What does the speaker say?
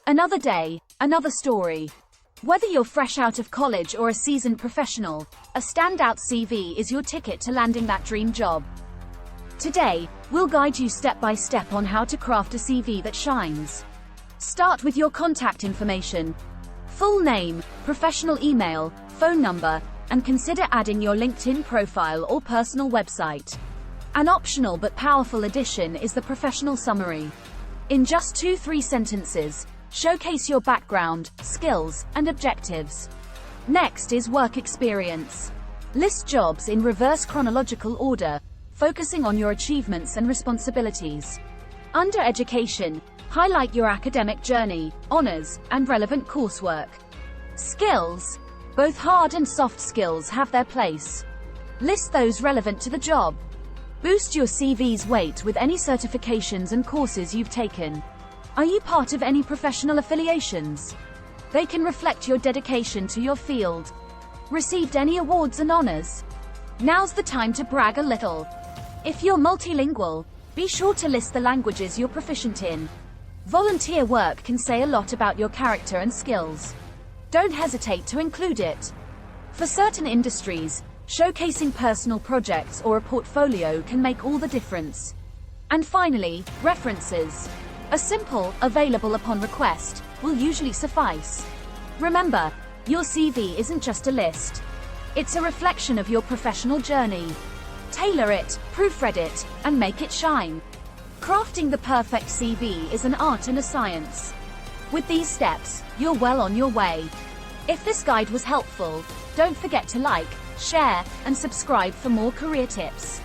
Another day, another story. Whether you're fresh out of college or a seasoned professional, a standout CV is your ticket to landing that dream job. Today, we'll guide you step by step on how to craft a CV that shines. Start with your contact information. Full name, professional email, phone number, and consider adding your LinkedIn profile or personal website. An optional but powerful addition is the professional summary. In just 2-3 sentences, showcase your background, skills, and objectives. Next is work experience. List jobs in reverse chronological order, focusing on your achievements and responsibilities. Under education, highlight your academic journey, honors, and relevant coursework. Skills. Both hard and soft skills have their place. List those relevant to the job. Boost your CV's weight with any certifications and courses you've taken. Are you part of any professional affiliations? They can reflect your dedication to your field. Received any awards and honors? Now's the time to brag a little. If you're multilingual, be sure to list the languages you're proficient in. Volunteer work can say a lot about your character and skills. Don't hesitate to include it. For certain industries, showcasing personal projects or a portfolio can make all the difference. And finally, references. A simple, available upon request, will usually suffice. Remember, your CV isn't just a list. It's a reflection of your professional journey. Tailor it, proofread it, and make it shine. Crafting the perfect CV is an art and a science. With these steps, you're well on your way. If this guide was helpful, don't forget to like, share, and subscribe for more career tips.